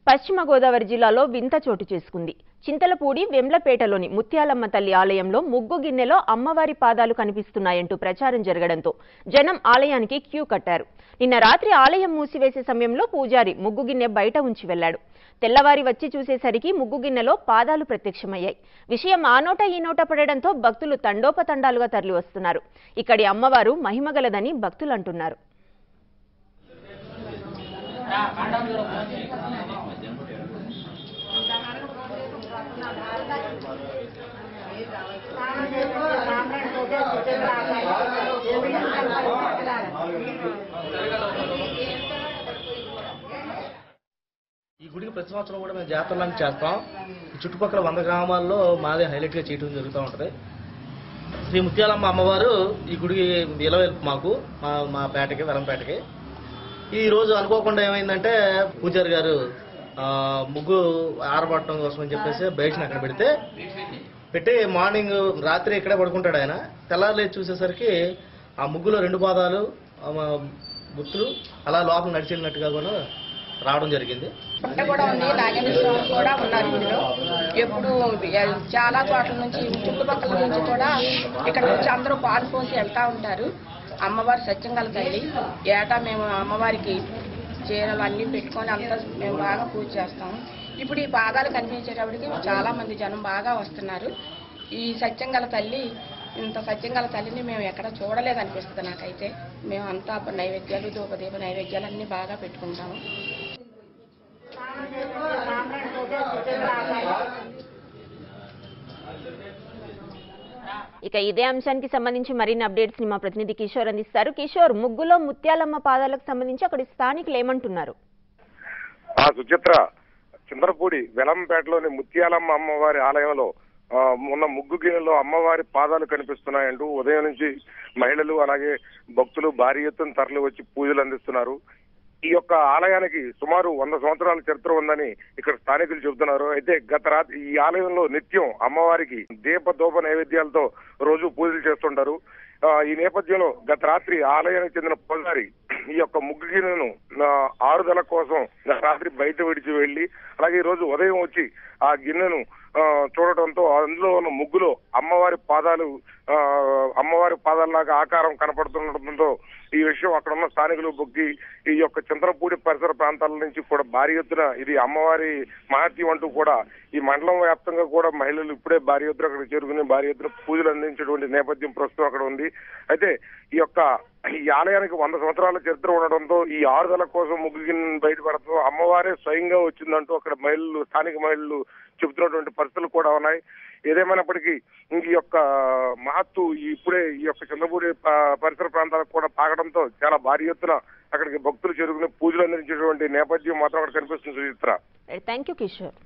పశ్చిమ గోదావరి జిల్లాలో వింత చోటు చేసుకుంది. చింతలపూడి వెమ్లపేటలోని ముత్యాలమ్మ తల్లి ఆలయంలో ముగ్గు గిన్నెలో అమ్మవారి పాదాలు కనిపిస్తున్నాయంటూ ప్రచారం జరగడంతో జనం ఆలయానికి క్యూ కట్టారు. నిన్న రాత్రి ఆలయం మూసివేసే సమయంలో పూజారి ముగ్గు గిన్నె బయట ఉంచి వెళ్లాడు. తెల్లవారి వచ్చి చూసేసరికి ముగ్గు గిన్నెలో పాదాలు ప్రత్యక్షమయ్యాయి. విషయం ఆ నోట ఈ నోట పడడంతో భక్తులు తండోపతండాలుగా తరలి వస్తున్నారు. ఇక్కడి అమ్మవారు మహిమగలదని భక్తులు అంటున్నారు. ఈ గుడికి ప్రతి సంవత్సరం కూడా మేము జాతరలను చేస్తాం. చుట్టుపక్కల 100 గ్రామాల్లో మాదే హైలైట్గా చేయడం జరుగుతూ ఉంటుంది. శ్రీ ముత్యాలమ్మ అమ్మవారు ఈ గుడికి ఇలవేల్పు మాకు మా పేటకి వెలంపేటకి. ఈ రోజు అనుకోకుండా ఏమైందంటే పూజారి గారు ముగ్గు ఆరబట్టడం కోసం అని చెప్పేసి బయటని అక్కడ పెట్టి మార్నింగ్ రాత్రి ఇక్కడే పడుకుంటాడు ఆయన. తెల్లారులేసి చూసేసరికి ఆ ముగ్గులో 2 పాదాలు గుర్తులు అలా లోపల నడిచెళ్ళినట్టుగా కూడా రావడం జరిగింది. కూడా ఉంది, నాగేంద్ర స్వామి కూడా ఉన్నారు ఇందులో. ఎప్పుడు చాలా చోట్ల నుంచి చుట్టుపక్కల నుంచి కూడా ఇక్కడ నుంచి అందరూ పాలు పోసి వెళ్తా ఉంటారు. అమ్మవారి సత్యంగల తల్లి. ఏటా మేము అమ్మవారికి చీరలు అన్నీ పెట్టుకొని అంతా మేము బాగా పూజ చేస్తాము. ఇప్పుడు ఈ పాదాలు కనిపించేటప్పటికి చాలా మంది జనం బాగా వస్తున్నారు. ఈ సత్యంగల తల్లి, ఇంత సత్యంగల తల్లిని మేము ఎక్కడ చూడలేదనిపిస్తుంది నాకైతే. మేము అంతా నైవేద్యాలు, ధూపదీప నైవేద్యాలు అన్నీ బాగా పెట్టుకుంటాము. ఇక ఇదే అంశానికి సంబంధించి మరిన్ని అప్డేట్స్ ని మా ప్రతినిధి కిషోర్ అందిస్తారు. కిషోర్, ముగ్గులో ముత్యాలమ్మ పాదాలకు సంబంధించి అక్కడి స్థానికులు ఏమంటున్నారు? సుచిత్ర, చింతలపూడి వెలంపేటలోని ముత్యాలమ్మ అమ్మవారి ఆలయంలో మొన్న ముగ్గు గిన్నెలో అమ్మవారి పాదాలు కనిపిస్తున్నాయంటూ ఉదయం నుంచి మహిళలు అలాగే భక్తులు భారీ ఎత్తున తరలి వచ్చి పూజలు అందిస్తున్నారు. ఈ యొక్క ఆలయానికి సుమారు 100 సంవత్సరాల చరిత్ర ఉందని ఇక్కడ స్థానికులు చెబుతున్నారు. అయితే గత రాత్రి ఈ ఆలయంలో నిత్యం అమ్మవారికి దీప నైవేద్యాలతో రోజు పూజలు చేస్తుంటారు. ఈ నేపథ్యంలో గత రాత్రి ఆలయానికి చెందిన పూజారి ఈ యొక్క ముగ్గు గిన్నెను ఆరుదల కోసం గత రాత్రి బయట విడిచి వెళ్లి అలాగే ఈ రోజు ఉదయం వచ్చి ఆ గిన్నెను చూడటంతో అందులో ఉన్న ముగ్గులో అమ్మవారి పాదాలలాగా ఆకారం కనపడుతుండటంతో ఈ విషయం అక్కడ ఉన్న స్థానికులు బొగ్గి ఈ యొక్క చింతలపూడి పరిసర ప్రాంతాల నుంచి కూడా భారీ ఎత్తున ఇది అమ్మవారి మహత్యం అంటూ కూడా ఈ మండలం వ్యాప్తంగా కూడా మహిళలు ఇప్పుడే భారీ ఎత్తున అక్కడ చేరుకుని భారీ ఎత్తున పూజలు అందించేటువంటి నేపథ్యం ప్రస్తుతం అక్కడ ఉంది. అయితే ఈ ఆలయానికి 100 సంవత్సరాల చరిత్ర ఉండడంతో ఈ ఆరుదల కోసం ముగ్గు బయటపడటం అమ్మవారే స్వయంగా వచ్చిందంటూ అక్కడ స్థానిక మహిళలు చెబుతున్నటువంటి పరిస్థితులు కూడా ఉన్నాయి. ఏదేమైనప్పటికీ ఈ యొక్క మహత్తు ఇప్పుడే ఈ యొక్క చింతలపూడి పరిసర ప్రాంతాలకు కూడా పాకడంతో చాలా భారీ ఎత్తున అక్కడికి భక్తులు చేరుకుని పూజలు అందించేటువంటి నేపథ్యం మాత్రం అక్కడ కనిపిస్తుంది. Suchitra, thank you Kishore.